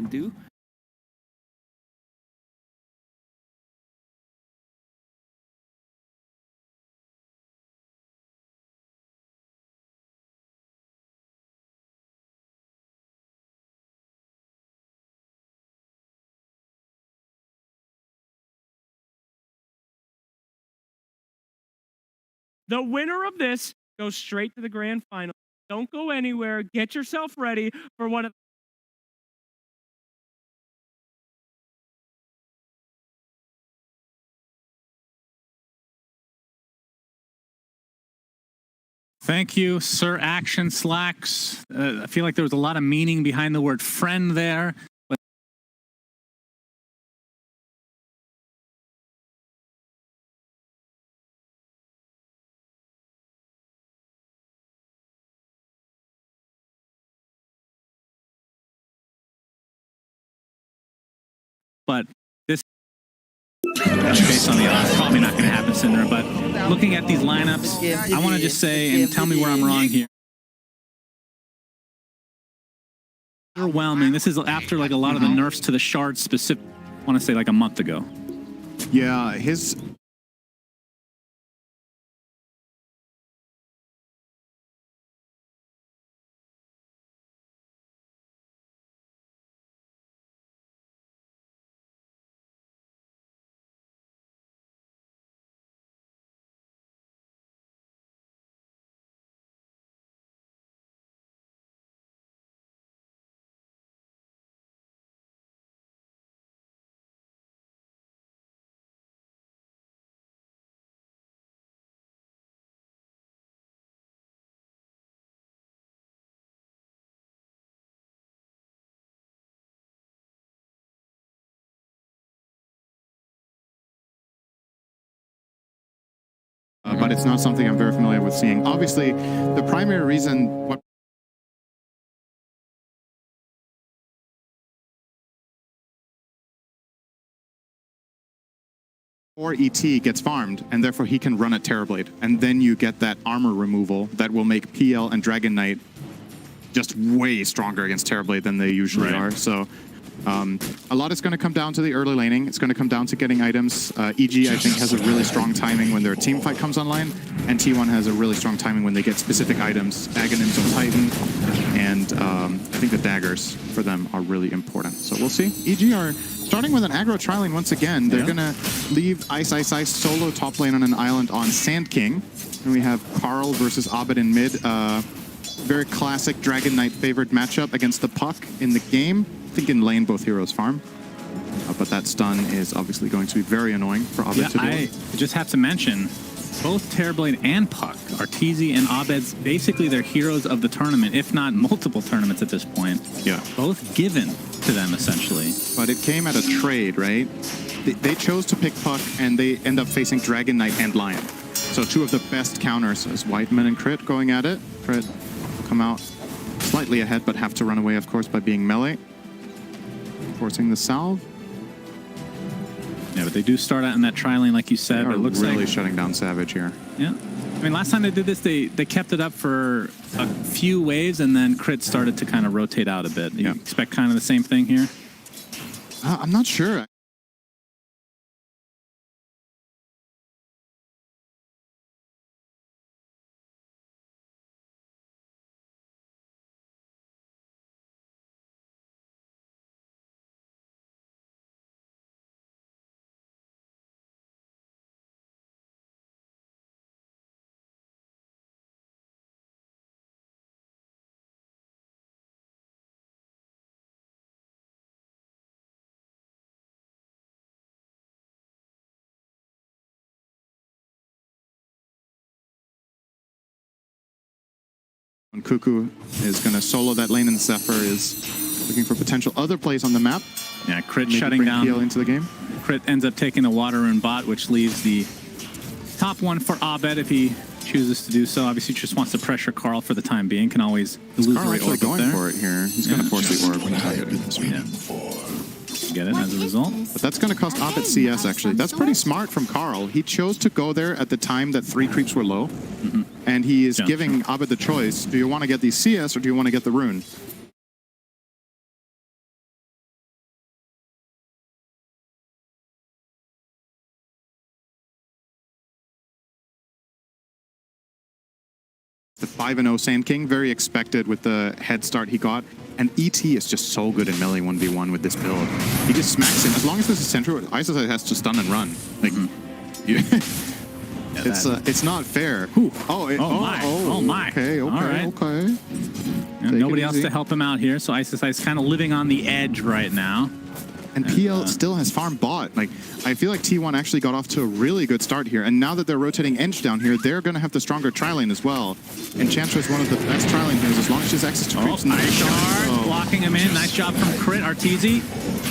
can do. The winner of this goes straight to the grand final. Don't go anywhere. Get yourself ready for one of Thank you, Sir Action Slacks. I feel like there was a lot of meaning behind the word friend there. But this, based on the odds, probably not going to happen, Cinder. But looking at these lineups, I want to just say, and tell me where I'm wrong here. Overwhelming. This is after like a lot of the nerfs to the shards specific. I want to say like a month ago. Yeah, his but it's not something I'm very familiar with seeing. Obviously, the primary reason what or ET gets farmed, and therefore he can run at Terrorblade, and then you get that armor removal that will make PL and Dragon Knight just way stronger against Terrorblade than they usually are. So a lot is going to come down to the early laning. It's going to come down to getting items. EG, I think, has a really strong timing when their team fight comes online, and T1 has a really strong timing when they get specific items. Aghanims on Titan, and I think the daggers for them are really important. So we'll see. EG are starting with an aggro tri-lane once again. They're going to leave Ice Ice Ice solo top lane on an island on Sand King. And we have Carl versus Abed in mid. Very classic Dragon Knight favored matchup against the Puck in the game. I think in lane both heroes farm. But that stun is obviously going to be very annoying for Abed to do. I just have to mention, both Terrorblade and Puck are TZ and Abed's basically their heroes of the tournament, if not multiple tournaments at this point. Yeah. Both given to them, essentially. But it came at a trade, right? They chose to pick Puck, and they end up facing Dragon Knight and Lion. So two of the best counters as Whiteman and Crit going at it. Crit will come out slightly ahead, but have to run away, of course, by being melee. Forcing the salve. Yeah, but they do start out in that tri-lane, like you said. They are it looks really like shutting down Savage here. Yeah. I mean, last time they did this, they kept it up for a few waves, and then Crit started to kind of rotate out a bit. You expect kind of the same thing here? I'm not sure. When Cuckoo is going to solo that lane, and Zephyr is looking for potential other plays on the map. Yeah, Crit Maybe shutting bring down. PL into the game. Crit ends up taking the water rune bot, which leaves the top one for Abed if he chooses to do so. Obviously, just wants to pressure Carl for the time being. Can always lose Carl actually going for it here. He's going to force the orb. Get it as a result. But that's going to cost Abed CS, actually. That's pretty smart from Carl. He chose to go there at the time that 3 creeps were low. And he is giving Abed the choice. Do you want to get these CS or do you want to get the rune? The 5-0 Sand King, very expected with the head start he got. And ET is just so good in melee 1v1 with this build. He just smacks him. As long as this is central, Ice has to stun and run. Like, it's not fair. Oh my. Okay. All right. Okay. Yeah, nobody else to help him out here, so Ice is kind of living on the edge right now. And PL still has farm bot. Like, I feel like T1 actually got off to a really good start here. And now that they're rotating Ench down here, they're going to have the stronger tri-lane as well. Enchantress is one of the best tri-lane heroes as long as she has access to creeps. Nice charge, blocking him in. Nice job from Crit. Arteezy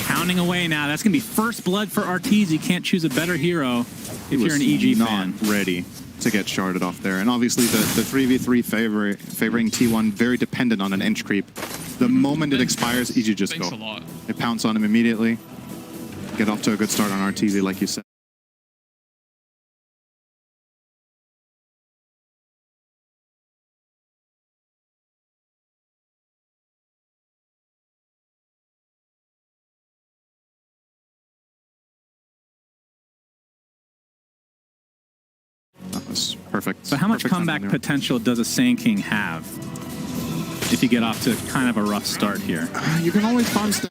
pounding away now. That's going to be first blood for Arteezy. Can't choose a better hero if you're an EG fan. Ready to get sharded off there. And obviously the 3v3 favoring T1 very dependent on an Ench creep. The moment it expires, EG just go. They pounce on him immediately. Get off to a good start on Arteezy, like you said. That was perfect. So how much Perfect comeback timing there. potential does a Sand King have if you get off to kind of a rough start here? You can always farm stuff.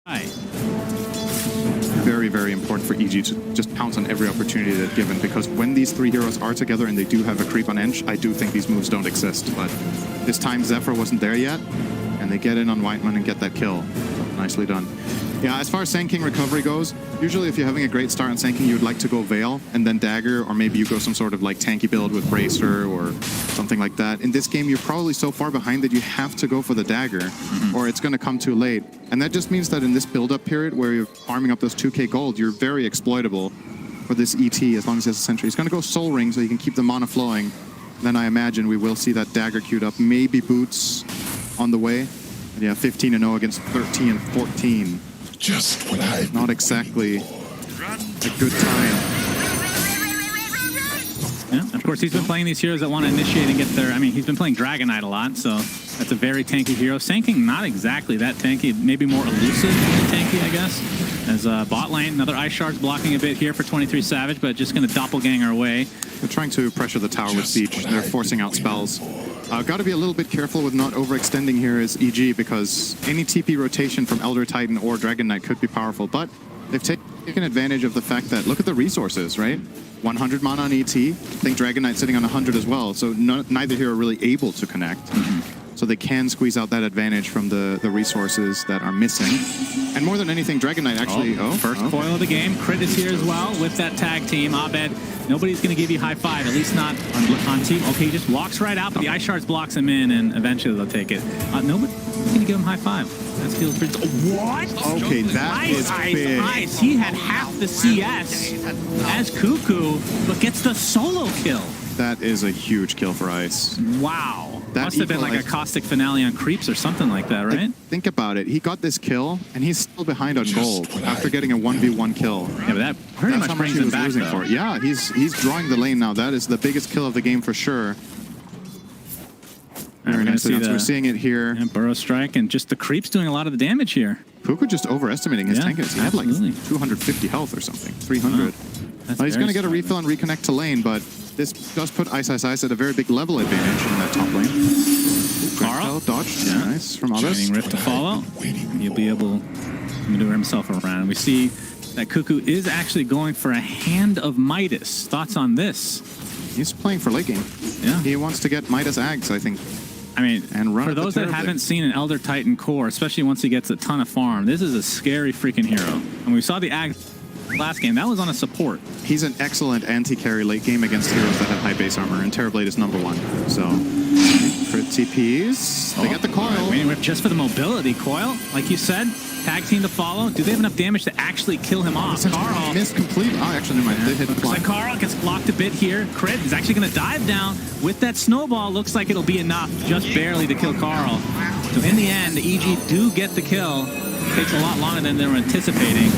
Hi. Very, very important for EG to just pounce on every opportunity that's given, because when these three heroes are together and they do have a creep on Ench, I do think these moves don't exist. But this time Zephyr wasn't there yet, and they get in on Whiteman and get that kill. Nicely done. Yeah, as far as Sand King recovery goes, usually if you're having a great start on Sand King, you would like to go Veil and then Dagger, or maybe you go some sort of like tanky build with Bracer or something like that. In this game, you're probably so far behind that you have to go for the Dagger, or it's going to come too late. And that just means that in this build-up period where you're farming up those 2k gold, you're very exploitable for this ET as long as he has a sentry. He's going to go Soul Ring so you can keep the mana flowing. Then I imagine we will see that Dagger queued up. Maybe Boots on the way. And yeah, 15-0 against 13-14. Just what I... Not exactly a good time. Yeah, of course, he's been playing these heroes that want to initiate and get their... I mean, he's been playing Dragon Knight a lot, so that's a very tanky hero. Sand King, not exactly that tanky, maybe more elusive than tanky, I guess. As bot lane, another Ice Shard's blocking a bit here for 23 Savage, but just going to doppelganger away. They're trying to pressure the tower with Siege. They're forcing out spells. Got to be a little bit careful with not overextending here as EG, because any TP rotation from Elder Titan or Dragon Knight could be powerful. But they've taken advantage of the fact that, look at the resources, right? 100 mana on ET. I think Dragon Knight sitting on 100 as well. So neither hero are really able to connect. So they can squeeze out that advantage from the resources that are missing. And more than anything, Dragon Knight actually... First coil of the game. Crit is here as well with that tag team. Abed, nobody's going to give you high five, at least not on team. Okay, he just walks right out, but the Ice Shards blocks him in, and eventually they'll take it. Nobody's going to give him high five. That feels pretty... What? Okay, that is big. Ice. He had half the CS as Cuckoo, but gets the solo kill. That is a huge kill for Ice. Wow. That must have been like a caustic finale on creeps or something like that, right? Like, think about it. He got this kill, and he's still behind on gold after getting a 1v1 kill. Yeah, but that pretty much brings him back, though. Yeah, he's drawing the lane now. That is the biggest kill of the game for sure. Very nice. We're seeing it here. And Burrow Strike, and just the creeps doing a lot of the damage here. Puka just overestimating his tank. He had like 250 health or something, 300. Well, he's going to get a refill and reconnect to lane, but this does put Ice at a very big level advantage in that top lane. Carl dodge, nice from Abyss. Shining Rift to follow. He'll be able to maneuver himself around. We see that Cuckoo is actually going for a Hand of Midas. Thoughts on this? He's playing for late game. Yeah. He wants to get Midas Ags, I think. I mean, and run for those that haven't seen an Elder Titan core, especially once he gets a ton of farm, this is a scary freaking hero. And we saw the Ag last game. That was on a support. He's an excellent anti-carry late game against heroes that have high base armor, and Terrorblade is #1. So, crit TPs. They get the coil. Waiting Rift just for the mobility. Coil, like you said, tag team to follow. Do they have enough damage to actually kill him off? Carl missed complete. Oh, actually, never mind. They hit the looks like Carl gets blocked a bit here. Crit is actually going to dive down with that snowball. Looks like it'll be enough, just barely, to kill Carl. So in the end, the EG do get the kill. Takes a lot longer than they were anticipating.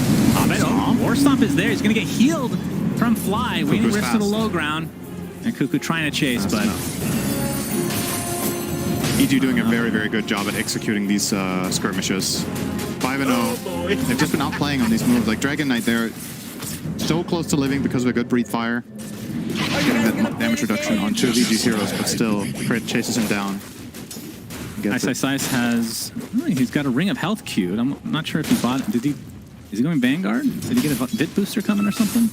War Stomp is there. He's going to get healed from Fly. Waiting Cuckoo's risk to the fast. low ground. And Cuckoo trying to chase, but EG doing a very, very good job at executing these skirmishes. 5-0. They've just been outplaying on these moves. Like Dragon Knight, they're so close to living because of a good breathe fire. Getting that damage reduction on 2 of EG's heroes, but still, Crit chases him down. Gets it. Ice has, he's got a Ring of Health queued. I'm not sure if he bought it. Is he going Vanguard? Did he get a Bit Booster coming or something?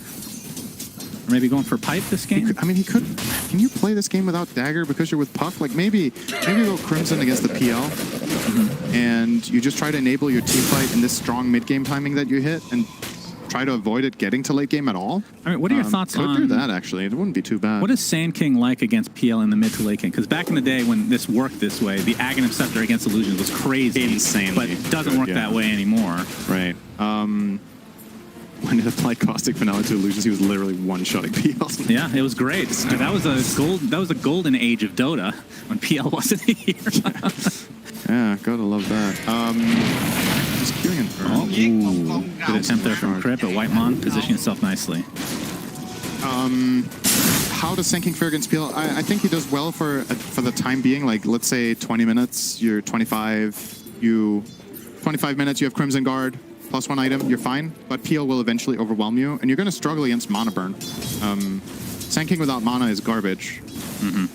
Or maybe going for Pipe this game? He could. Can you play this game without Dagger because you're with Puck? Like maybe go Crimson against the PL, and you just try to enable your team fight in this strong mid game timing that you hit, and try to avoid it getting to late game at all. I mean, what are your thoughts on? Could do that actually. It wouldn't be too bad. What is Sand King like against PL in the mid to late game? Because back in the day when this worked this way, the Aghanim Scepter against Illusions was crazy, insanely, but it doesn't work that way anymore. Right. When it applied Caustic Finale to Illusions, he was literally one-shotting PL. Yeah, it was great. That was a golden age of Dota when PL wasn't here. Yeah, gotta love that. Just queuing in first. Oh, ooh. Good attempt there from Crip, but Whitemon positioning himself nicely. How does Sand King fare against PL? I think he does well for the time being. Like, let's say 20 minutes, you're 25 minutes, you have Crimson Guard, +1 item, you're fine. But PL will eventually overwhelm you, and you're going to struggle against Mana Burn. Sand King without mana is garbage.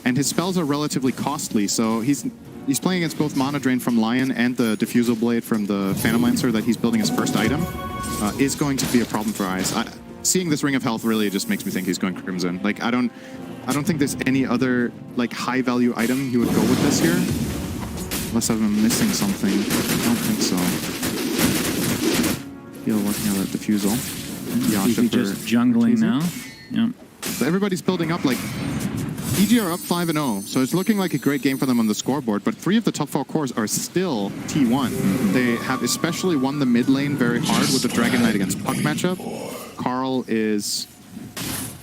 And his spells are relatively costly, so he's playing against both Mana Drain from Lion and the Diffusal Blade from the Phantom Lancer that he's building his first item. Is going to be a problem for Ice. Seeing this Ring of Health really just makes me think he's going Crimson. Like, I don't think there's any other like high value item he would go with this here. Unless I'm missing something. I don't think so. He'll working on that Diffusal. Easy just jungling now. Yep. So everybody's building up. Like, EG are up 5-0, so it's looking like a great game for them on the scoreboard, but 3 of the top 4 cores are still T1. They have especially won the mid lane very hard with the Dragon Knight against Puck matchup. Carl is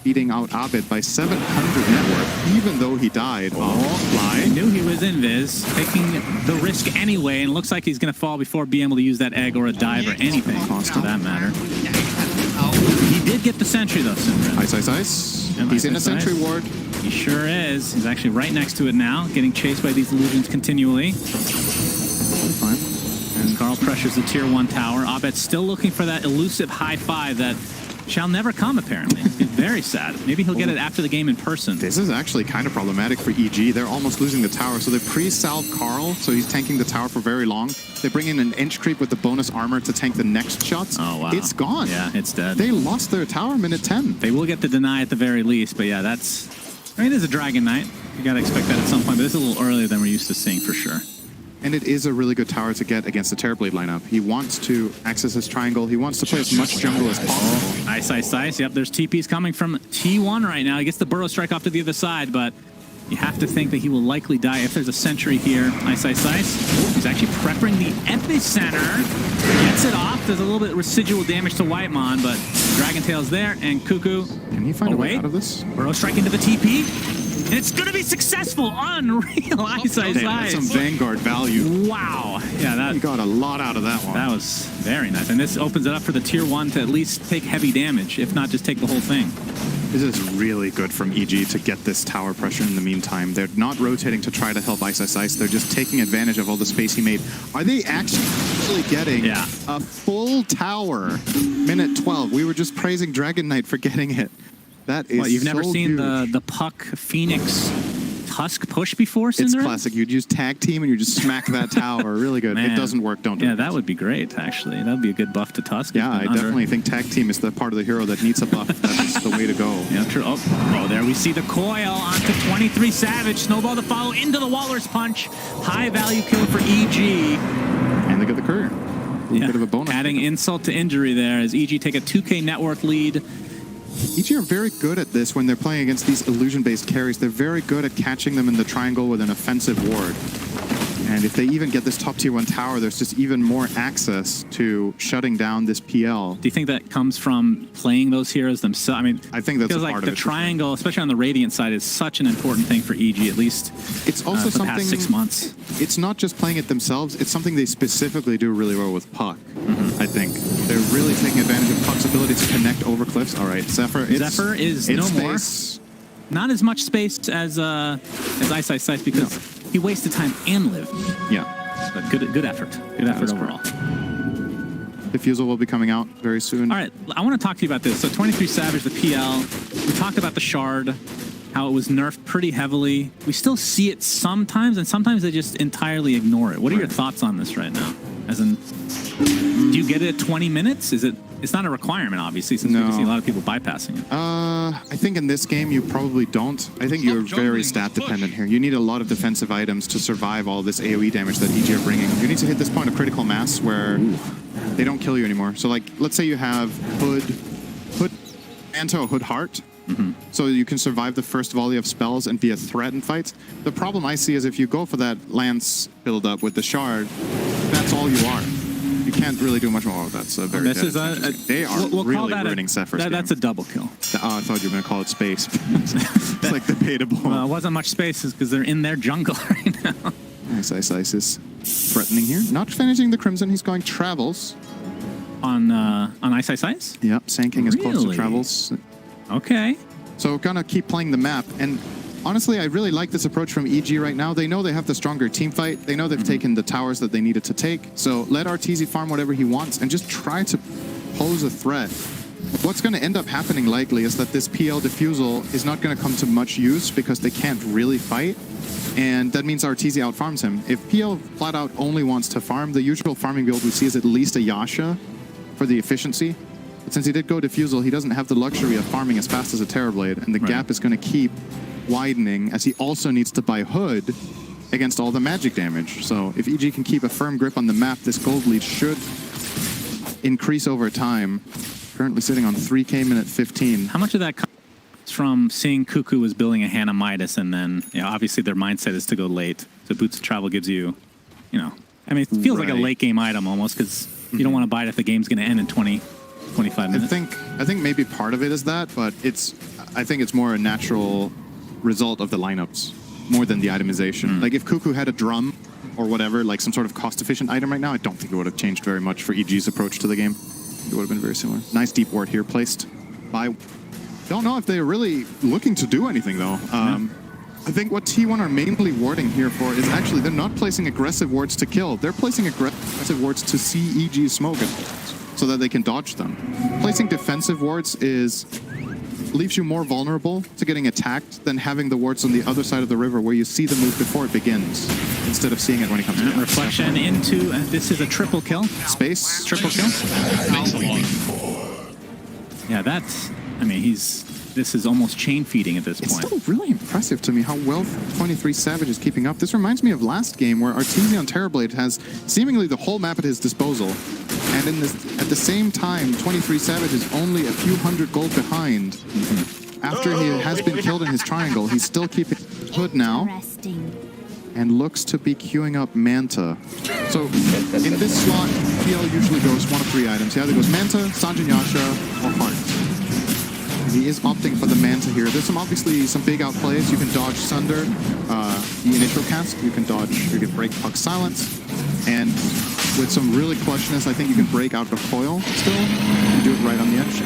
beating out Abed by 700 network, even though he died. Fly knew he was invis, taking the risk anyway, and looks like he's going to fall before being able to use that egg or a dive or anything, for that matter. He did get the sentry, though, Syndra. Ice. And he's in a sentry ward. He sure is. He's actually right next to it now, getting chased by these illusions continually. Fine. And Carl pressures the tier 1 tower. Abed's still looking for that elusive high 5 that shall never come, apparently. Very sad. Maybe he'll get it after the game in person. This is actually kind of problematic for EG. They're almost losing the tower, so they pre-salve Carl, so he's tanking the tower for very long. They bring in an inch creep with the bonus armor to tank the next shots. Oh, wow. It's gone. Yeah, it's dead. They lost their tower minute 10. They will get the deny at the very least, but yeah, that's... I mean, it is a Dragon Knight. You gotta expect that at some point, but it's a little earlier than we're used to seeing, for sure. And it is a really good tower to get against the Terrorblade lineup. He wants to access his triangle. He wants to play as much jungle as possible. Ice. Yep, there's TPs coming from T1 right now. He gets the Burrow Strike off to the other side, but you have to think that he will likely die if there's a sentry here. Ice. He's actually prepping the epicenter. Gets it off. There's a little bit of residual damage to Whitemon, but Dragon Tail's there, and Cuckoo... Can he find a way out of this? Burrow Strike into the TP. And it's going to be successful. Unreal. Ice. That's some Vanguard value. Wow. Yeah, he got a lot out of that one. That was very nice. And this opens it up for the tier 1 to at least take heavy damage, if not just take the whole thing. This is really good from EG to get this tower pressure in the meantime. They're not rotating to try to help Ice. They're just taking advantage of all the space he made. Are they actually getting a full tower? Minute 12. We were just praising Dragon Knight for getting it. That is You've never seen huge. the Puck Phoenix Tusk push before, Cinder? It's classic. You'd use tag team and you just smack that tower. Really good. Man. It doesn't work. Don't do it. Yeah, that would be great, actually. That would be a good buff to Tusk. Yeah, I definitely think tag team is the part of the hero that needs a buff. That's the way to go. Yeah, true. Oh, there we see the coil onto 23 Savage. Snowball to follow into the Walrus Punch. High value kill for EG. And they get the courier. A little bit of a bonus. Adding insult to injury there as EG take a 2K network lead. EG are very good at this when they're playing against these illusion-based carries. They're very good at catching them in the triangle with an offensive ward. And if they even get this top tier 1 tower, there's just even more access to shutting down this PL. Do you think that comes from playing those heroes themselves? I mean, I think that's feels a like part the of it. triangle, especially on the Radiant side, is such an important thing for EG, at least It's also for the past something, 6 months. it's not just playing it themselves, it's something they specifically do really well with Puck, I think. They're really taking advantage of Puck's ability to connect over cliffs. All right, Zephyr, Zephyr is no more. Space. Not as much space as Ice Ice Ice because he wasted time and lived. Yeah. But good effort. Good effort overall. Diffusal will be coming out very soon. All right, I want to talk to you about this. So 23 Savage, the PL. We talked about the Shard, how it was nerfed pretty heavily. We still see it sometimes, and sometimes they just entirely ignore it. What are your thoughts on this right now? As in, do you get it at 20 minutes? Is it? It's not a requirement, obviously, since we can see a lot of people bypassing it. I think in this game you probably don't. I think you're very stat dependent here. You need a lot of defensive items to survive all this AoE damage that EG are bringing. You need to hit this point of critical mass where they don't kill you anymore. So like, let's say you have Hood Anto, Hood Heart. So you can survive the first volley of spells and be a threat in fights. The problem I see is if you go for that Lance build up with the Shard, that's all you are. You can't really do much more with that. So very This is they are we'll really call that ruining Zephyr's that's a double kill. I thought you were going to call it space. It's like debatable. Well, it wasn't much space because they're in their jungle right now. Nice Ice Ice is threatening here. Not finishing the Crimson. He's going Travels. On Ice Ice Ice? Yep, Sand King is close to Really? Travels. Okay. So gonna keep playing the map. And honestly, I really like this approach from EG right now. They know they have the stronger team fight. They know they've taken the towers that they needed to take. So let RTZ farm whatever he wants and just try to pose a threat. What's going to end up happening likely is that this PL Diffusal is not going to come to much use because they can't really fight. And that means RTZ outfarms him. If PL flat out only wants to farm, the usual farming build we see is at least a Yasha for the efficiency. But since he did go Diffusal, he doesn't have the luxury of farming as fast as a Terrorblade, and the gap is going to keep widening as he also needs to buy Hood against all the magic damage. So if EG can keep a firm grip on the map, this gold lead should increase over time. Currently sitting on 3K minute 15. How much of that comes from seeing Cuckoo was building a Hannah Midas, and then obviously their mindset is to go late. So Boots of Travel gives you, I mean, it feels like a late game item almost because you don't want to buy it if the game's going to end in 25 minutes. I think maybe part of it is that, but I think it's more a natural result of the lineups more than the itemization. Like if Cuckoo had a drum or whatever, like some sort of cost-efficient item right now, I don't think it would have changed very much for EG's approach to the game. It would have been very similar. Nice deep ward here placed by... Don't know if they're really looking to do anything though. I think what T1 are mainly warding here for is actually they're not placing aggressive wards to kill. They're placing aggressive wards to see EG smoke it so that they can dodge them. Placing defensive wards leaves you more vulnerable to getting attacked than having the wards on the other side of the river where you see the move before it begins instead of seeing it when it comes to Reflection into, this is a triple kill. space. Triple kill. Yeah, that's, I mean, this is almost chain feeding at this It's point. still really impressive to me how well 23 Savage is keeping up. This reminds me of last game where Artesian Terrorblade has seemingly the whole map at his disposal. And at the same time, 23 Savage is only a few hundred gold behind. After he has been killed in his triangle, he's still keeping Hood now. And looks to be queuing up Manta. So in this slot, PL usually goes one of three items. He either goes Manta, Sanjin Yasha, or Heart. And he is opting for the Manta here. There's obviously some big outplays. You can dodge Sunder, the initial cast. You can break Puck's Silence. And with some really clutchness, I think you can break out the coil still and do it right on the edge.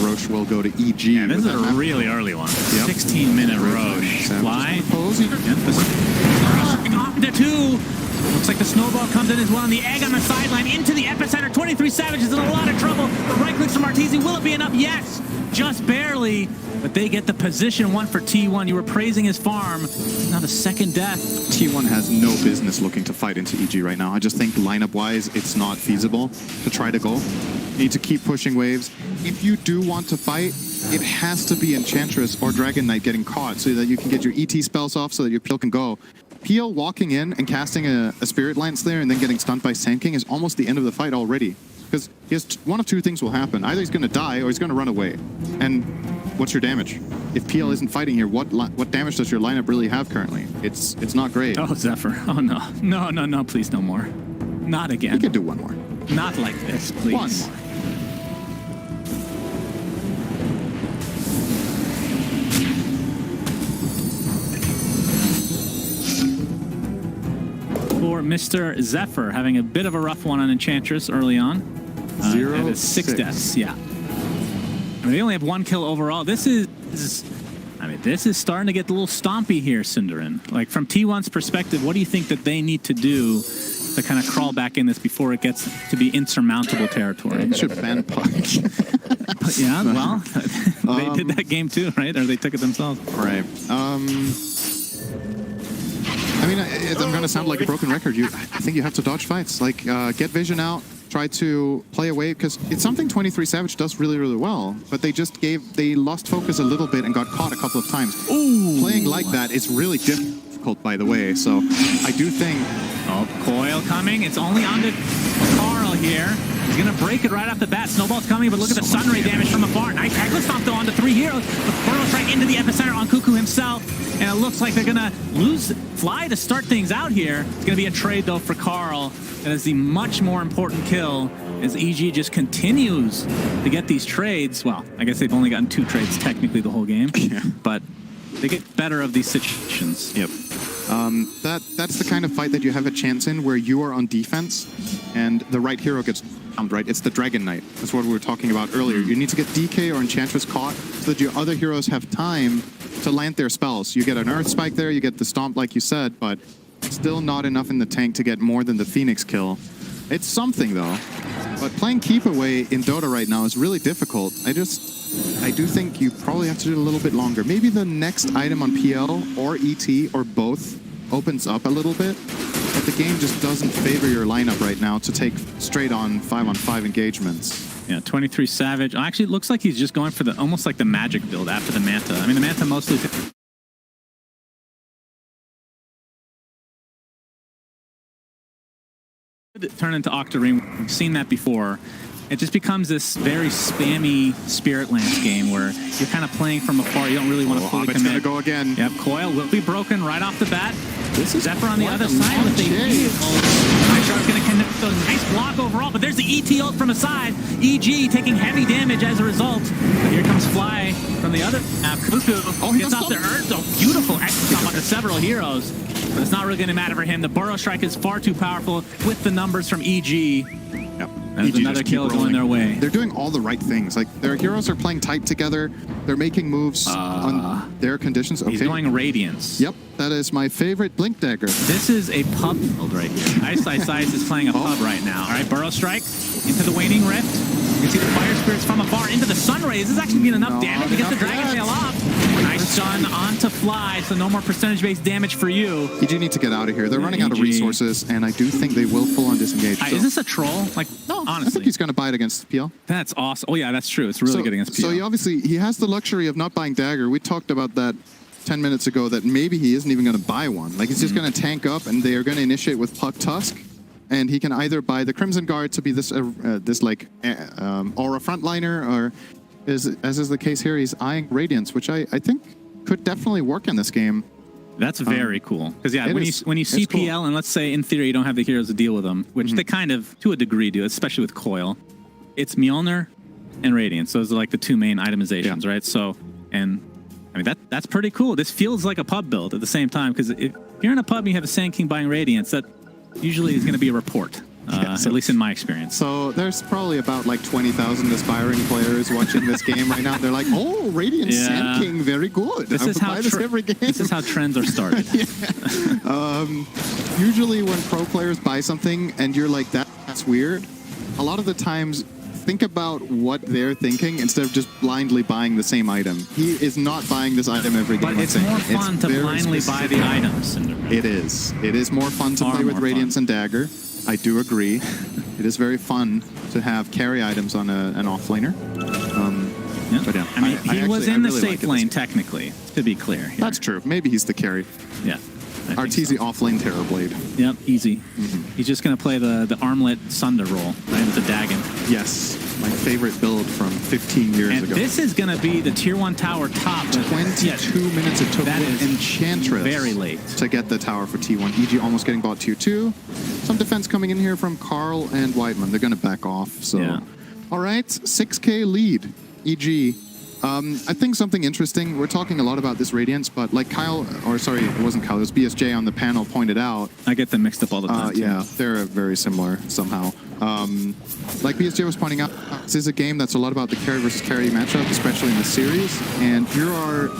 Roche will go to EG. Yeah, this is a really early one. 16-minute Roche. Fly. Onto two. Looks like the snowball comes in as well, and the egg on the sideline into the epicenter. 23 Savage is in a lot of trouble. The right clicks from Arteezy. Will it be enough? Yes, just barely. But they get the position one for T1. You were praising his farm. Now the second death. T1 has no business looking to fight into EG right now. I just think lineup-wise, it's not feasible to try to go. You need to keep pushing waves. If you do want to fight, it has to be Enchantress or Dragon Knight getting caught so that you can get your ET spells off so that your PL can go. PL walking in and casting a Spirit Lance there and then getting stunned by Sand King is almost the end of the fight already. because one of two things will happen. Either he's going to die or he's going to run away. And what's your damage? If PL isn't fighting here, what damage does your lineup really have currently? It's not great. Oh, Zephyr. Oh, no. No, no, no, please, no more. Not again. You can do one more. Not like this, please. One more. For Mr. Zephyr, having a bit of a rough one on Enchantress early on. At his 6 deaths, yeah. I mean, they only have 1 kill overall. This is starting to get a little stompy here, Cinderin. Like, from T1's perspective, what do you think that they need to do to kind of crawl back in this before it gets to be insurmountable territory? You should ban Puck. Yeah, well, they did that game too, right? Or they took it themselves. Right. I mean, I'm going to sound like a broken record. I think you have to dodge fights. Like, get vision out, try to play away, because it's something 23 Savage does really, really well. But they lost focus a little bit and got caught a couple of times. Ooh. Playing like that is really difficult, by the way. So I do think... Oh, Coil coming. It's only on to Carl here. He's going to break it right off the bat. Snowball's coming, but look at the Sunray damage from afar. Nice Reckless Stomp, though, onto 3 heroes. The Burrow Strike into the epicenter on Cuckoo himself. And it looks like they're going to lose Fly to start things out here. It's going to be a trade, though, for Carl. That is the much more important kill as EG just continues to get these trades. Well, I guess they've only gotten 2 trades technically the whole game. Yeah. But they get better of these situations. Yep. That's the kind of fight that you have a chance in where you are on defense and the right hero gets downed, right? It's the Dragon Knight. That's what we were talking about earlier. You need to get DK or Enchantress caught so that your other heroes have time to land their spells. You get an Earth Spike there, you get the Stomp like you said, but still not enough in the tank to get more than the Phoenix kill. It's something though. But playing Keep Away in Dota right now is really difficult. I do think you probably have to do it a little bit longer. Maybe the next item on PL or ET or both opens up a little bit, but the game just doesn't favor your lineup right now to take straight on 5-on-5 engagements. Yeah, 23 Savage. Actually, it looks like he's just going for the almost like the Magic build after the Manta. I mean, the Manta mostly... turn into Octarine. We've seen that before. It just becomes this very spammy Spirit Lance game where you're kind of playing from afar. You don't really want to fully commit. It's going to go again. Yep, Coil will be broken right off the bat. This is Zephyr on the other side with the Animajor going to connect a nice block overall, but there's the ET ult from the side. EG taking heavy damage as a result. But here comes Fly from the other. Cuckoo gets off the Earth. Oh, beautiful X-Stomp onto several heroes. But it's not really going to matter for him. The Burrow Strike is far too powerful with the numbers from EG. Yep. There's another kill going their way. They're doing all the right things. Like, their heroes are playing tight together. They're making moves on their conditions. Okay. He's going Radiance. Yep, that is my favorite Blink Dagger. This is a pub build right here. Ice Ice is playing a pub right now. All right, Burrow Strike into the Waning Rift. You can see the Fire Spirits from afar into the Sunrays. This is actually being enough damage to get the Dragon Tail off. Nice stun onto Fly, so no more percentage-based damage for you. You do need to get out of here. They're running out of resources, and I do think they will full-on disengage. Is this a troll? Like, no, honestly. I think he's going to buy it against PL. That's awesome. Oh, yeah, that's true. It's really good against PL. So he has the luxury of not buying Dagger. We talked about that 10 minutes ago, that maybe he isn't even going to buy one. Like, he's just going to tank up, and they are going to initiate with Puck Tusk. And he can either buy the Crimson Guard to be this aura frontliner, or as is the case here, he's eyeing Radiance, which I think could definitely work in this game. That's very cool. Because yeah, when you see PL, and let's say in theory you don't have the heroes to deal with them, which they kind of to a degree do, especially with Coil, it's Mjolnir and Radiance. Those are like the 2 main itemizations, right? So, and I mean that's pretty cool. This feels like a pub build at the same time, because if you're in a pub and you have a Sand King buying Radiance, that usually is going to be a report. At least in my experience. So there's probably about like 20,000 aspiring players watching this game right now. They're like, oh, Radiant Sand King, very good. This is how every game. This is how trends are started. Usually when pro players buy something and you're like, that's weird, a lot of the times think about what they're thinking instead of just blindly buying the same item. He is not buying this item every game. But it's more fun to blindly buy the items. It is. It is more fun to play with Radiance and Dagger. I do agree. It is very fun to have carry items on an offlaner. But yeah, I mean, he was in the safe lane, technically, to be clear. Here. That's true. Maybe he's the carry. Yeah. Arteezy offlane Terrorblade. Yep, easy. He's just going to play the armlet Sunder roll, right, with the Dagon. Yes, my favorite build from 15 years And ago. this is going to be the tier 1 tower top. 22 minutes it took that with is Enchantress very late to get the tower for T1. EG almost getting bought tier 2. Some defense coming in here from Carl and Weidman. They're going to back off. So, Yeah. all right, 6K lead, EG. I think something interesting, we're talking a lot about this Radiance, but like Kyle, or sorry, it wasn't Kyle, it was BSJ on the panel pointed out. I get them mixed up all the time. Yeah, they're very similar somehow. Like BSJ was pointing out, this is a game that's a lot about the carry versus carry matchup, especially in the series, and you're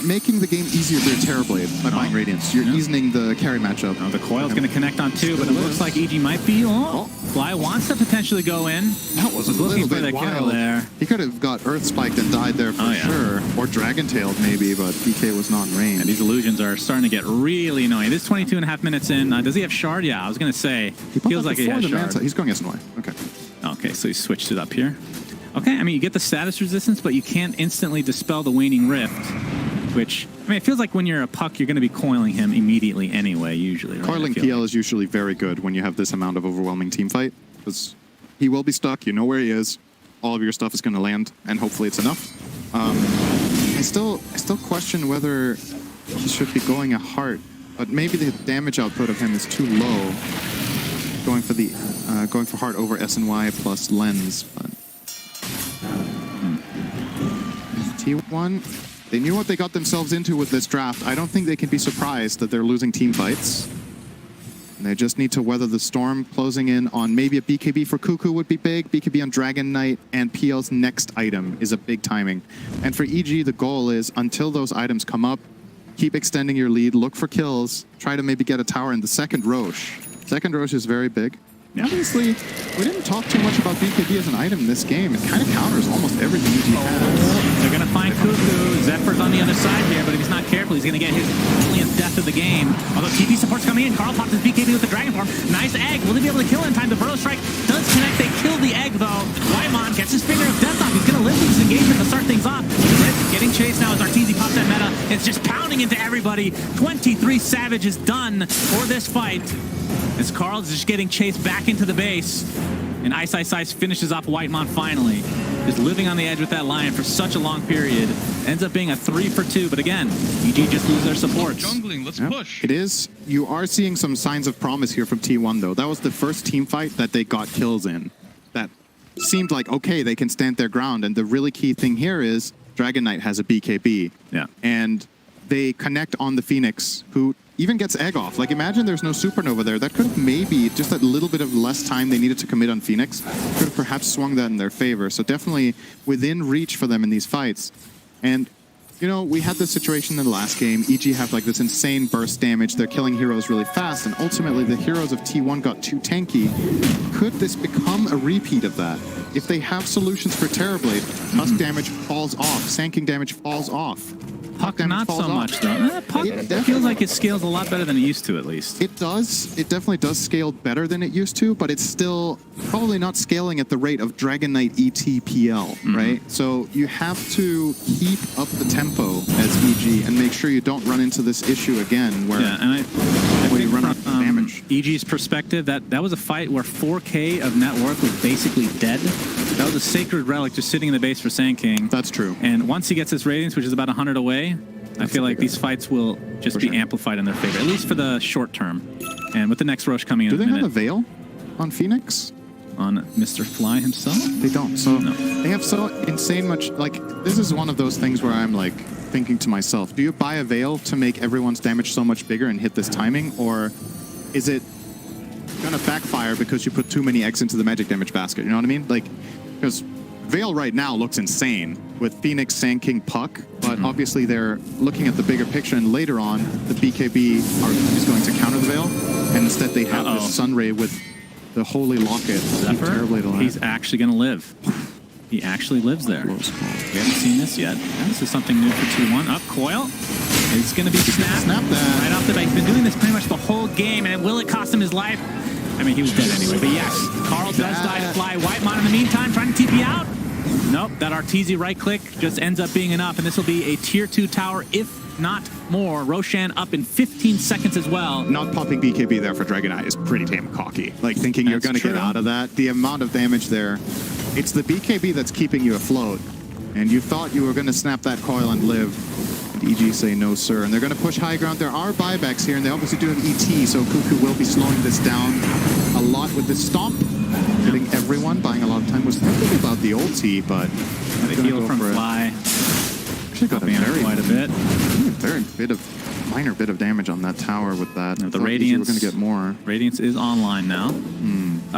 making the game easier for Terrorblade by buying Radiance. You're easing the carry matchup. Oh, the coil's going to connect on 2, but it looks like EG might be. Fly wants to potentially go in. That was a looking little for bit the kill wild. there. He could have got Earth Spiked and died there for sure, or Dragon Tailed maybe, but BK was not in range. And these illusions are starting to get really annoying. This is 22.5 minutes in. Does he have Shard? Yeah, I was going to say. He feels like he has Shard. He's going SNY. Okay. Okay, so he switched it up here. Okay, I mean, you get the status resistance, but you can't instantly dispel the Waning Rift, which, I mean, it feels like when you're a puck, you're going to be coiling him immediately anyway, usually. Right? Coiling PL is usually very good when you have this amount of overwhelming team fight, because he will be stuck, you know where he is, all of your stuff is going to land, and hopefully it's enough. I still question whether he should be going a heart, but maybe the damage output of him is too low. Going for heart over SNY plus lens, but T1, they knew what they got themselves into with this draft. I don't think they can be surprised that they're losing team fights. And they just need to weather the storm. Closing in on maybe a BKB for Cuckoo would be big. BKB on Dragon Knight, and PL's next item is a big timing. And for EG, the goal is, until those items come up, keep extending your lead, look for kills, try to maybe get a tower in the second Roche. Second Roche is very big. Obviously, we didn't talk too much about BKB as an item in this game. It kind of counters almost everything EG has. They're going to find Cuckoo. Zephyr's on the other side here, but if he's not careful, he's going to get his millionth death of the game. Although TP support's coming in. Carl pops his BKB with the Dragon Form. Nice egg. Will they be able to kill it in time? The Burrow Strike does connect. They kill the egg, though. Wyman gets his finger of death off. He's going to live this engagement to start things off. Getting chased now as Arteezy pops that meta. It's just pounding into everybody. 23 Savage is done for this fight. As Carl's just getting chased back into the base. And Ice finishes off Whitemon finally. Just living on the edge with that Lion for such a long period. Ends up being a 3 for 2, but again, EG just lose their supports. Jungling, let's push. It is. You are seeing some signs of promise here from T1, though. That was the first team fight that they got kills in. That seemed like, okay, they can stand their ground. And the really key thing here is Dragon Knight has a BKB. Yeah. And they connect on the Phoenix, who even gets egg off. Like, imagine there's no supernova there. That could have maybe, just that little bit of less time they needed to commit on Phoenix, could have perhaps swung that in their favor. So definitely within reach for them in these fights. And, you know, we had this situation in the last game. EG have like this insane burst damage. They're killing heroes really fast, and ultimately the heroes of T1 got too tanky. Could this become a repeat of that? If they have solutions for Terrorblade, Tusk damage falls off, Sanking damage falls off. Puck not so much, though. Puck feels like it scales a lot better than it used to, at least. It does. It definitely does scale better than it used to, but it's still probably not scaling at the rate of Dragon Knight ETPL, right? So you have to keep up the tempo as EG and make sure you don't run into this issue again where I when you run out of damage. EG's perspective, that was a fight where 4K of net worth was basically dead. That was a sacred relic just sitting in the base for Sand King. That's true. And once he gets his Radiance, which is about 100 away, I feel like these fights will just be amplified in their favor, at least for the short term. And with the next Roche coming in Do a they minute. have a Veil on Phoenix? On Mr. Fly himself? They don't. So No. they have so insane much, like, this is one of those things where I'm like thinking to myself, do you buy a Veil to make everyone's damage so much bigger and hit this timing? Or is it gonna backfire because you put too many eggs into the magic damage basket? You know what I mean? Like, because Veil right now looks insane with Phoenix, Sand King, Puck, but obviously they're looking at the bigger picture, and later on the BKB is going to counter the Veil, and instead they have this Sunray with the Holy Locket. He's actually going to live. He actually lives there. We haven't seen this yet. This is something new for T1. Up, Coil. It's going to be snapped. Snap that. Right off the bat. He's been doing this pretty much the whole game, and will it cost him his life? I mean, he was dead anyway, but yes. Carl does die to Fly. Whitemon in the meantime trying to TP out. Nope, that Arteezy right click just ends up being enough, and this will be a tier 2 tower if not more. Roshan up in 15 seconds as well. Not popping BKB there for Dragon Knight is pretty damn cocky. Like, thinking you're That's going to get true. out of that. The amount of damage there. It's the BKB that's keeping you afloat. And you thought you were going to snap that coil and live. And EG say no, sir. And they're going to push high ground. There are buybacks here, and they obviously do have ET, so Cuckoo will be slowing this down a lot with this stomp. Hitting everyone, buying a lot of time. Was thinking about the ulti, but The heal from Fly. actually got a Helping out very, quite a bit. very minor bit of damage on that tower with that. The Thought EG Radiance. were going to get more. Radiance is online now.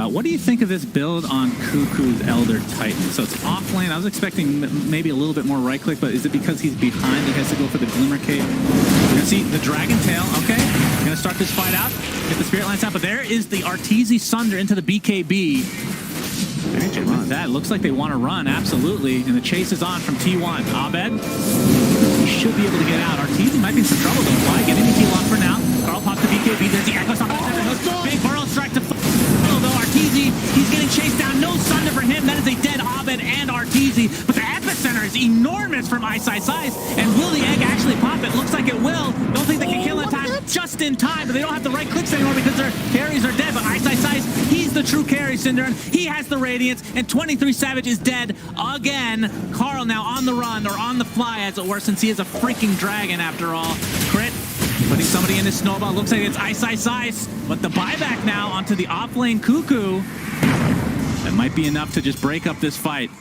What do you think of this build on Cuckoo's Elder Titan? So it's offlane. I was expecting maybe a little bit more right click, but is it because he's behind he has to go for the Glimmer Cape? We're going to see the Dragon Tail. Okay, going to start this fight out. Get the Spirit Lance out, but there is the Arteezy Sunder into the BKB. With that, looks like they want to run, absolutely. And the chase is on from T1. Abed, he should be able to get out. Arteezy might be in some trouble though. Fly getting the T-Lock for now. Carl pops the BKB. There's the Echo Stomp. Big Burrow strike to though. Arteezy, he's getting chased down. No Sunder for him. That is a dead Abed and Arteezy. But the epicenter is enormous from Ice. And will the egg actually pop it? Looks like it will. Don't think they can kill in time. Just in time, but they don't have the right clicks anymore because their carries are dead. But Ice, he's the true carry, Synderen. He has the Radiance, and 23 Savage is dead again. Carl now on the run, or on the fly, as it were, since he is a freaking dragon after all. Crit, putting somebody in his snowball. Looks like it's Ice. But the buyback now onto the off-lane Cuckoo. That might be enough to just break up this fight.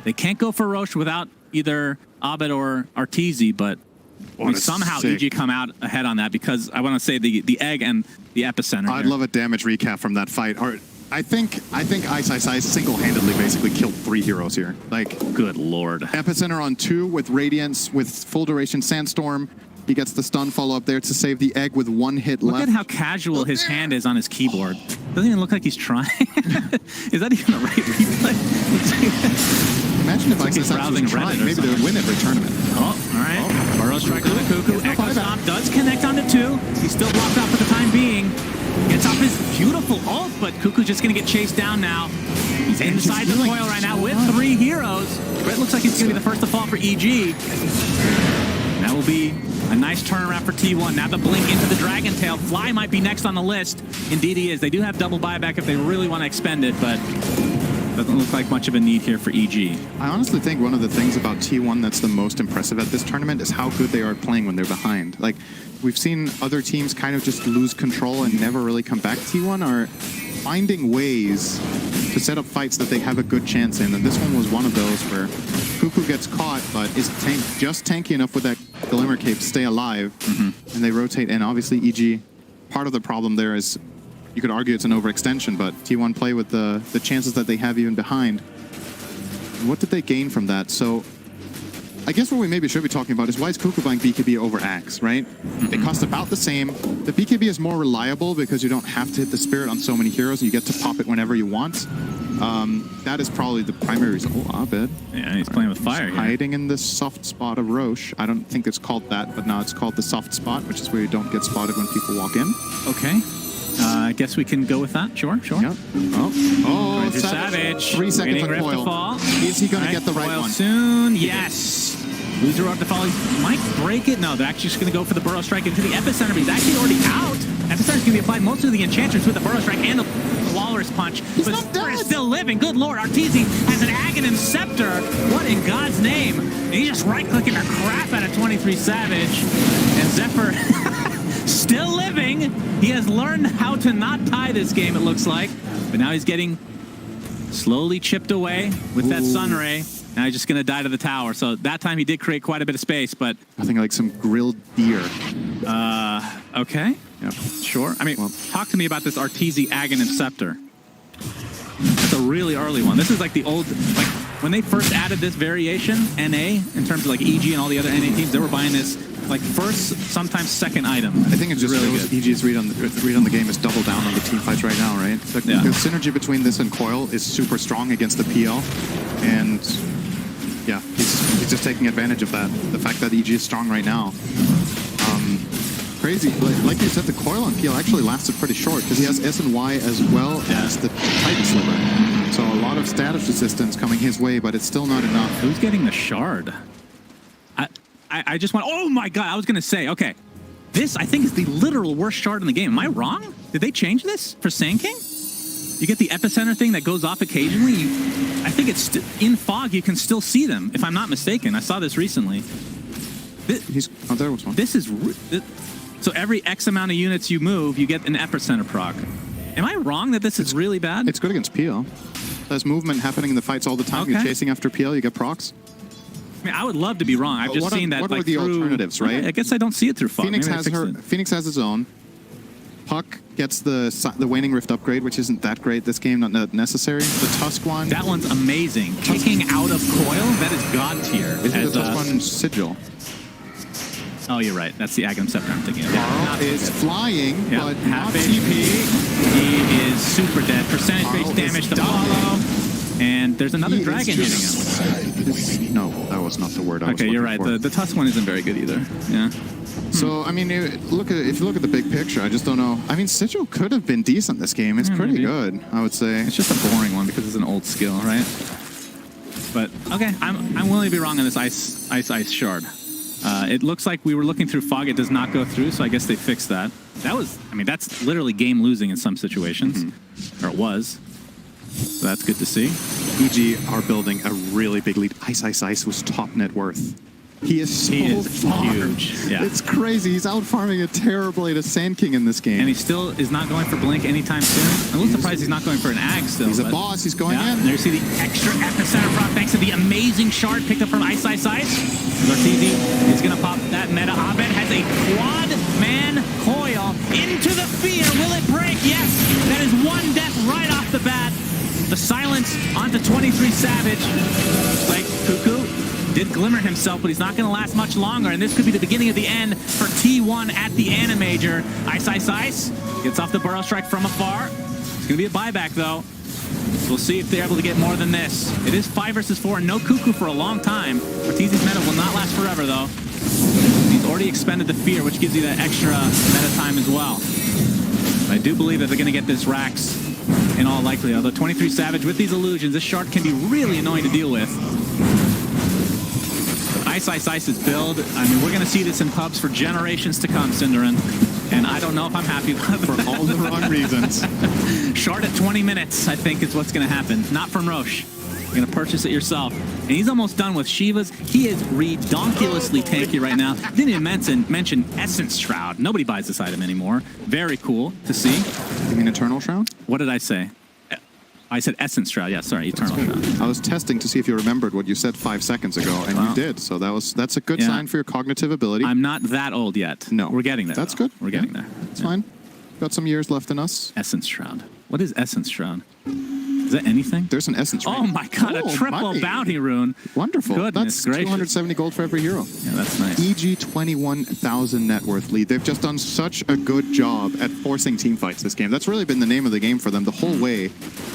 They can't go for Roche without either Abed or Arteezy, but somehow EG come out ahead on that because I want to say the egg and the epicenter. I'd love a damage recap from that fight. Or I think Ice single-handedly basically killed 3 heroes here. Like, good lord. epicenter on 2 with Radiance with full duration Sandstorm. He gets the stun follow up there to save the egg with 1 hit left. Look at how casual his hand is on his keyboard. Doesn't even look like he's trying. Is that even the right replay? Imagine if Ice was trying. Maybe they would win every tournament. Oh, all right. Burrow strike on the Cuckoo. Echo Stomp does connect onto 2. He's still blocked out for the time being. Gets off his beautiful ult, but Cuckoo's just going to get chased down now. He's inside the coil right now with 3 heroes. Brett looks like he's going to be the first to fall for EG. That will be a nice turnaround for T1. Now the blink into the Dragon Tail. Fly might be next on the list. Indeed he is. They do have double buyback if they really want to expend it, but doesn't look like much of a need here for EG. I honestly think one of the things about T1 that's the most impressive at this tournament is how good they are playing when they're behind. Like, we've seen other teams kind of just lose control and never really come back. T1 are finding ways to set up fights that they have a good chance in, and this one was one of those where Cuckoo gets caught, but is just tanky enough with that Glimmer Cape to stay alive, and they rotate in. Obviously, EG, part of the problem there is, you could argue it's an overextension, but T1 play with the chances that they have even behind. What did they gain from that? So I guess what we maybe should be talking about is why is Cuckoo buying BKB over Axe, right? They cost about the same. The BKB is more reliable because you don't have to hit the Spirit on so many heroes and you get to pop it whenever you want. That is probably the primary reason. Oh, Abed. Yeah, he's playing with fire here. Hiding in the soft spot of Roche. I don't think it's called that, but now it's called the soft spot, which is where you don't get spotted when people walk in. Okay. I guess we can go with that. Sure. Yep. Oh, Savage. 3 seconds on Rift to coil. fall. Is he going to get the right Coil one? soon. Yes. Loser up to fall. He might break it. No, they're actually just going to go for the Burrow Strike into the epicenter, but he's actually already out. Epicenter's going to be applied mostly to the Enchantress with the Burrow Strike and the Walrus Punch. He's but not dead. Still living. Good lord. Arteezy has an Aghanim Scepter. What in God's name? And he's just right-clicking the crap out of 23 Savage. And Zephyr still living. He has learned how to not tie this game, it looks like. But now he's getting slowly chipped away with that Sunray. Now he's just going to die to the tower. So that time he did create quite a bit of space, but... Nothing like some grilled deer. Okay. Yep. Sure. I mean, talk to me about this Arteezy Aghanim Scepter. That's a really early one. This is like the old... like when they first added this variation, NA, in terms of like EG and all the other NA teams, they were buying this like first, sometimes second item. I think it just really shows good. EG's read on the game is double down on the team fights right now, right? The synergy between this and Coil is super strong against the PL, and yeah, he's just taking advantage of that. The fact that EG is strong right now. Crazy. Like you said, the Coil on PL actually lasted pretty short because he has S and Y as well as the Titan Sliver. So a lot of status resistance coming his way, but it's still not enough. Who's getting the shard? I just went, oh my god, I was going to say, okay, this I think is the literal worst shard in the game. Am I wrong? Did they change this for Sand King? You get the epicenter thing that goes off occasionally. I think it's in fog, you can still see them, if I'm not mistaken. I saw this recently. There was one. This is... So every X amount of units you move, you get an epicenter proc. Am I wrong that this is really bad? It's good against PL. There's movement happening in the fights all the time. Okay. You're chasing after PL, you get procs. I mean, I would love to be wrong. I've just seen that. What like, are the alternatives, right? I guess I don't see it through fog. Phoenix Maybe has Phoenix has his own. Puck gets the Waning Rift upgrade, which isn't that great this game, not necessary. The Tusk one. That one's amazing. Kicking out of coil, that is god tier. Isn't the Tusk one Sigil? Oh, you're right. That's the Agam Scepter I'm thinking of. Carl is flying, but half not HP. TP. He is super dead. Percentage-based damage to follow. And there's another dragon hitting him. No, that was not the word I was Okay, you're looking right. for. The Tusk one isn't very good either. Yeah. So, I mean, if you look at the big picture, I just don't know. I mean, Sigil could have been decent this game. It's pretty maybe. good, I would say. It's just a boring one because it's an old skill, right? But okay, I'm willing to be wrong on this ice shard. It looks like we were looking through fog. It does not go through, so I guess they fixed that. I mean, that's literally game losing in some situations, or it was. So that's good to see. EG are building a really big lead. Ice was top net worth. He is so huge. Yeah. It's crazy. He's out farming a Terrorblade, a Sand King in this game. And he still is not going for Blink anytime soon. I'm a little surprised he's not going for an Ag still. He's a boss. He's going in. There you see the extra epicenter proc thanks to the amazing shard picked up from Ice. Zartizi is going to pop that meta. Abed has a quad man coil into the fear. Will it break? Yes. That is one death right off the bat. The silence onto 23 Savage. Like Cuckoo did glimmer himself, but he's not going to last much longer. And this could be the beginning of the end for T1 at the Animajor. Ice gets off the Burrow Strike from afar. It's going to be a buyback, though. We'll see if they're able to get more than this. It is 5 versus 4 and no Cuckoo for a long time. Ortiz's meta will not last forever, though. He's already expended the fear, which gives you that extra meta time as well. But I do believe that they're going to get this Rax in all likelihood. Although 23 Savage with these illusions, this shard can be really annoying to deal with. Ice's build. I mean, we're going to see this in pubs for generations to come, Cinderin. And I don't know if I'm happy with it. For all the wrong reasons. Shard at 20 minutes, I think, is what's going to happen. Not from Roche. You're going to purchase it yourself. And he's almost done with Shivas. He is redonkulously tanky right now. Didn't even mention Essence Shroud. Nobody buys this item anymore. Very cool to see. You mean Eternal Shroud? What did I say? I said Essence Shroud. Yeah, sorry, Eternal Shroud. I was testing to see if you remembered what you said 5 seconds ago, and you did. So that's a good sign for your cognitive ability. I'm not that old yet. No. We're getting there. That's though. good. We're getting there. It's fine. Got some years left in us. Essence Shroud. What is Essence Shroud? Is that anything? There's an Essence Shroud. Oh my god, a triple money. bounty rune. Wonderful. Goodness That's gracious. 270 gold for every hero. Yeah, that's nice. EG 21,000 net worth lead. They've just done such a good job at forcing team fights this game. That's really been the name of the game for them the whole way.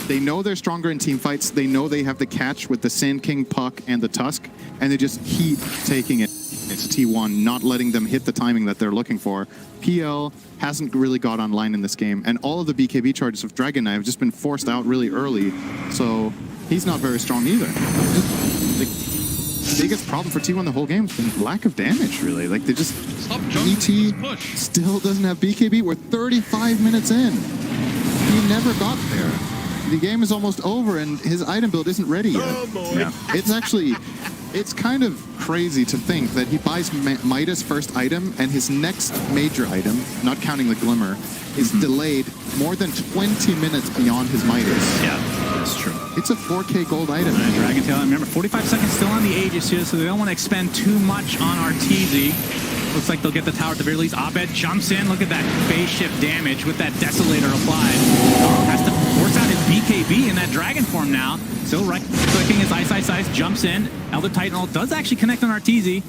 They know they're stronger in team fights. They know they have the catch with the Sand King, Puck, and the Tusk, and they just keep taking it. It's T1, not letting them hit the timing that they're looking for. PL hasn't really got online in this game, and all of the BKB charges of Dragon Knight have just been forced out really early, so he's not very strong either. The biggest problem for T1 the whole game has been lack of damage, really. Like, they just... ET still doesn't have BKB. We're 35 minutes in. He never got there. The game is almost over, and his item build isn't ready yet. Yeah. It's actually... It's kind of crazy to think that he buys Midas' first item, and his next major item, not counting the Glimmer, is delayed more than 20 minutes beyond his Midas. Yeah, that's true. It's a 4K gold item. Dragon Tail, remember, 45 seconds still on the Aegis here, so they don't want to expend too much on Arteezy. Looks like they'll get the tower at the very least. Abed jumps in. Look at that phase shift damage with that Desolator applied. Has to force out his BKB in that dragon form now. Still right-clicking his Ice, jumps in. Elder Titan ult does actually connect on Arteezy,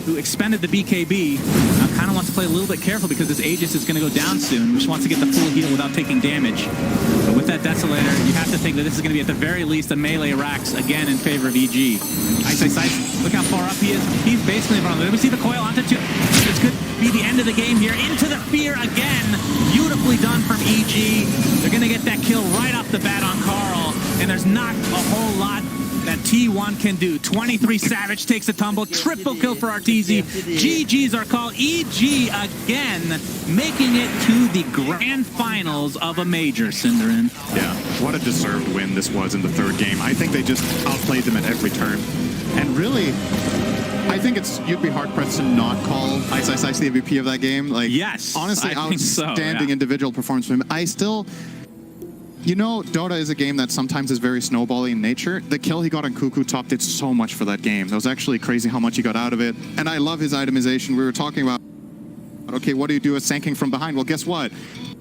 who expended the BKB. Now kind of wants to play a little bit careful because this Aegis is going to go down soon. Just wants to get the full heal without taking damage. But with that Desolator, you have to think that this is going to be at the very least a melee Rax again in favor of EG. Ice, look how far up he is. He's basically in front of them. Let me see the coil onto 2. This could be the end of the game here. Into the fear again. Beautifully done from EG. They're going to get that kill right off the bat on Carl. And there's not a whole lot that T1 can do. 23 Savage takes a tumble, triple kill for Arteezy. GG's our call. EG again, making it to the grand finals of a major, Cinderin. Yeah, what a deserved win this was in the third game. I think they just outplayed them at every turn. And really, I think you'd be hard-pressed to not call Ice Ice Ice the MVP of that game. Like, yes, honestly, I think so, outstanding yeah. individual performance from him. I still... You know, Dota is a game that sometimes is very snowbally in nature. The kill he got on Cuckoo Top did so much for that game. That was actually crazy how much he got out of it. And I love his itemization. We were talking about, okay, what do you do with sanking from behind? Well, guess what?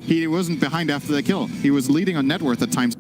He wasn't behind after the kill. He was leading on net worth at times.